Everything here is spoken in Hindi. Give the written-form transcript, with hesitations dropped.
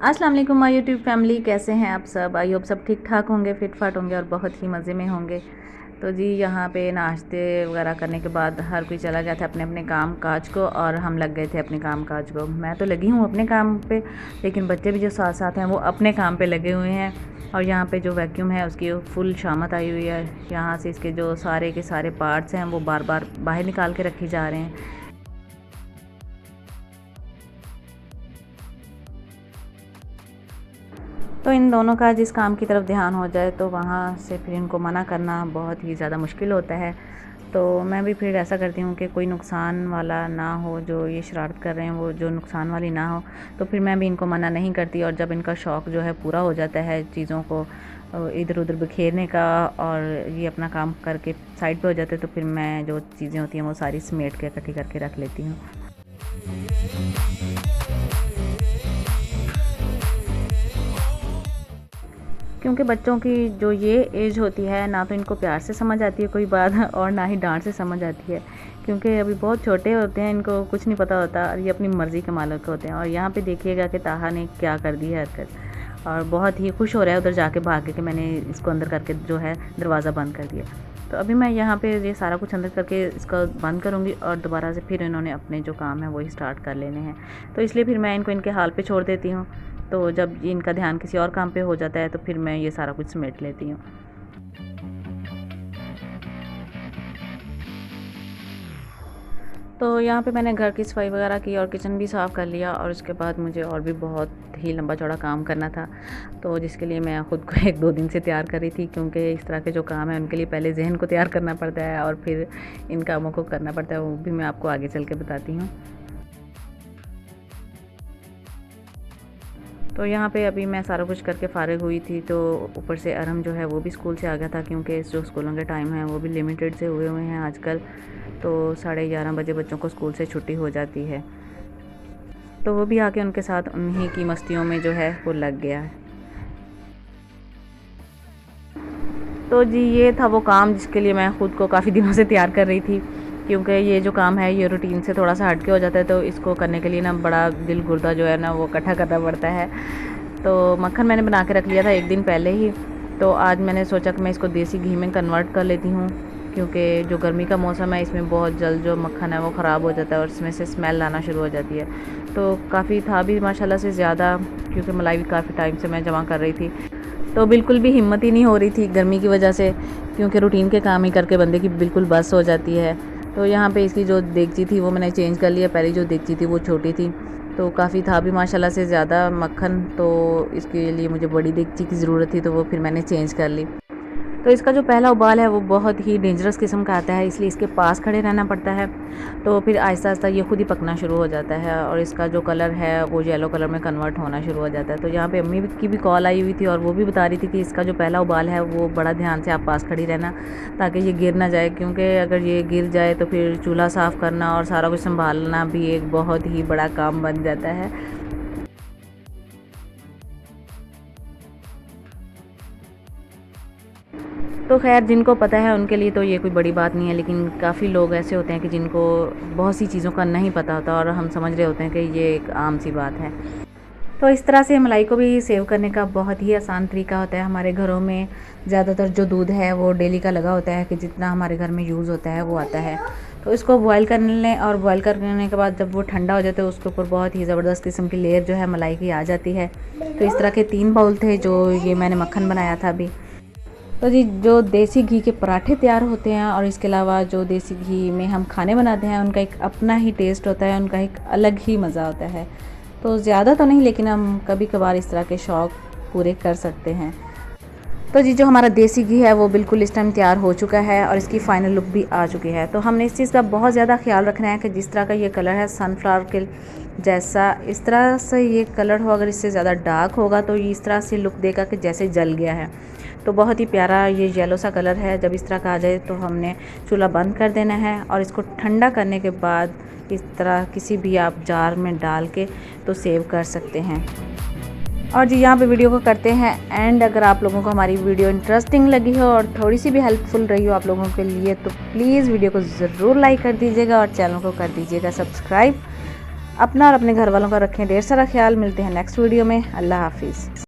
अस्सलाम वालेकुम माय यूट्यूब फैमिली, कैसे हैं आप सब। आई होप सब ठीक ठाक होंगे, फिट फाट होंगे और बहुत ही मज़े में होंगे। तो जी यहाँ पे नाश्ते वगैरह करने के बाद हर कोई चला गया था अपने अपने काम काज को और हम लग गए थे अपने काम काज को। मैं तो लगी हूँ अपने काम पे, लेकिन बच्चे भी जो साथ साथ हैं वो अपने काम पे लगे हुए हैं। और यहाँ पे जो वैक्यूम है उसकी फुल शामत आई हुई है। यहाँ से इसके जो सारे के सारे पार्ट्स हैं वो बार बार बाहर निकाल के रखे जा रहे हैं। तो इन दोनों का जिस काम की तरफ ध्यान हो जाए तो वहाँ से फिर इनको मना करना बहुत ही ज़्यादा मुश्किल होता है। तो मैं भी फिर ऐसा करती हूँ कि कोई नुकसान वाला ना हो, जो ये शरारत कर रहे हैं वो जो नुकसान वाली ना हो। तो फिर मैं भी इनको मना नहीं करती, और जब इनका शौक़ जो है पूरा हो जाता है चीज़ों को इधर उधर बिखेरने का, और ये अपना काम करके साइड पे हो जाते हैं, तो फिर मैं जो चीज़ें होती हैं वो सारी समेट के इकट्ठी करके रख लेती हूँ। क्योंकि बच्चों की जो ये एज होती है, ना तो इनको प्यार से समझ आती है कोई बात और ना ही डांट से समझ आती है, क्योंकि अभी बहुत छोटे होते हैं, इनको कुछ नहीं पता होता और ये अपनी मर्ज़ी के मालिक होते हैं। और यहाँ पे देखिएगा कि ताहा ने क्या कर दी है हरकत, और बहुत ही खुश हो रहा है उधर जाके भाग के मैंने इसको अंदर करके जो है दरवाज़ा बंद कर दिया। तो अभी मैं यहाँ पे ये सारा कुछ अंदर करके इसका बंद करूँगी और दोबारा से फिर इन्होंने अपने जो काम है वही स्टार्ट कर लेने हैं। तो इसलिए फिर मैं इनको इनके हाल पे छोड़ देती हूँ। तो जब इनका ध्यान किसी और काम पे हो जाता है तो फिर मैं ये सारा कुछ समेट लेती हूँ। तो यहाँ पे मैंने घर की सफाई वगैरह की और किचन भी साफ़ कर लिया, और उसके बाद मुझे और भी बहुत ही लंबा चौड़ा काम करना था, तो जिसके लिए मैं ख़ुद को 1-2 दिन से तैयार कर रही थी, क्योंकि इस तरह के जो काम है उनके लिए पहले जहन को तैयार करना पड़ता है और फिर इन कामों को करना पड़ता है। वो भी मैं आपको आगे चल के बताती हूँ। तो यहाँ पे अभी मैं सारा कुछ करके फ़ारिग हुई थी, तो ऊपर से अरहम जो है वो भी स्कूल से आ गया था, क्योंकि जो स्कूलों के टाइम हैं वो भी लिमिटेड से हुए हैं आजकल। तो 11:30 बजे बच्चों को स्कूल से छुट्टी हो जाती है, तो वो भी आके उनके साथ उन्हीं की मस्तियों में जो है वो लग गया है। तो जी ये था वो काम जिसके लिए मैं ख़ुद को काफ़ी दिनों से तैयार कर रही थी, क्योंकि ये जो काम है ये रूटीन से थोड़ा सा हट के हो जाता है, तो इसको करने के लिए ना बड़ा दिल गुर्दा जो है ना वो इकट्ठा करना पड़ता है। तो मक्खन मैंने बना के रख लिया था एक दिन पहले ही, तो आज मैंने सोचा कि मैं इसको देसी घी में कन्वर्ट कर लेती हूँ, क्योंकि जो गर्मी का मौसम है इसमें बहुत जल्द जो मक्खन है वो ख़राब हो जाता है और इसमें से स्मेल आना शुरू हो जाती है। तो काफ़ी था भी माशाल्लाह से ज़्यादा, क्योंकि मलाई भी काफ़ी टाइम से मैं जमा कर रही थी, तो बिल्कुल भी हिम्मत ही नहीं हो रही थी गर्मी की वजह से, क्योंकि रूटीन के काम ही करके बंदे की बिल्कुल बस हो जाती है। तो यहाँ पे इसकी जो देगची थी वो मैंने चेंज कर लिया, पहले जो देगची थी वो छोटी थी, तो काफ़ी था भी माशाल्लाह से ज़्यादा मक्खन, तो इसके लिए मुझे बड़ी देगची की ज़रूरत थी, तो वो फिर मैंने चेंज कर ली। तो इसका जो पहला उबाल है वो बहुत ही डेंजरस किस्म का आता है, इसलिए इसके पास खड़े रहना पड़ता है, तो फिर आहिस्ता आहिस्ता ये खुद ही पकना शुरू हो जाता है और इसका जो कलर है वो येलो कलर में कन्वर्ट होना शुरू हो जाता है। तो यहाँ पे अम्मी की भी कॉल आई हुई थी और वो भी बता रही थी कि इसका जो पहला उबाल है वो बड़ा ध्यान से आप पास खड़ी रहना, ताकि ये गिर ना जाए, क्योंकि अगर ये गिर जाए तो फिर चूल्हा साफ़ करना और सारा कुछ संभालना भी एक बहुत ही बड़ा काम बन जाता है। तो खैर जिनको पता है उनके लिए तो ये कोई बड़ी बात नहीं है, लेकिन काफ़ी लोग ऐसे होते हैं कि जिनको बहुत सी चीज़ों का नहीं पता होता और हम समझ रहे होते हैं कि ये एक आम सी बात है। तो इस तरह से मलाई को भी सेव करने का बहुत ही आसान तरीका होता है। हमारे घरों में ज़्यादातर जो दूध है वो डेली का लगा होता है, कि जितना हमारे घर में यूज़ होता है वो आता है। तो इसको बॉयल कर लें, और बॉयल करने के बाद जब वो ठंडा हो जाता है उसके ऊपर बहुत ही ज़बरदस्त किस्म की लेयर जो है मलाई की आ जाती है। तो इस तरह के 3 बाउल थे जो ये मैंने मक्खन बनाया था अभी। तो जी जो देसी घी के पराठे तैयार होते हैं और इसके अलावा जो देसी घी में हम खाने बनाते हैं उनका एक अपना ही टेस्ट होता है, उनका एक अलग ही मज़ा होता है। तो ज़्यादा तो नहीं, लेकिन हम कभी कभार इस तरह के शौक़ पूरे कर सकते हैं। तो जी जो हमारा देसी घी है वो बिल्कुल इस टाइम तैयार हो चुका है और इसकी फ़ाइनल लुक भी आ चुकी है। तो हमने इस चीज़ का बहुत ज़्यादा ख्याल रखना है कि जिस तरह का ये कलर है सनफ्लावर के जैसा, इस तरह से ये कलर हो। अगर इससे ज़्यादा डार्क होगा तो ये इस तरह से लुक देगा कि जैसे जल गया है। तो बहुत ही प्यारा ये येलो सा कलर है। जब इस तरह का आ जाए तो हमने चूल्हा बंद कर देना है, और इसको ठंडा करने के बाद इस तरह किसी भी आप जार में डाल के तो सेव कर सकते हैं। और जी यहाँ पे वीडियो को करते हैं एंड अगर आप लोगों को हमारी वीडियो इंटरेस्टिंग लगी हो और थोड़ी सी भी हेल्पफुल रही हो आप लोगों के लिए, तो प्लीज़ वीडियो को ज़रूर लाइक कर दीजिएगा और चैनल को कर दीजिएगा सब्सक्राइब। अपना और अपने घर वालों का रखें ढेर सारा ख्याल। मिलते हैं नेक्स्ट वीडियो में। अल्लाह हाफिज़।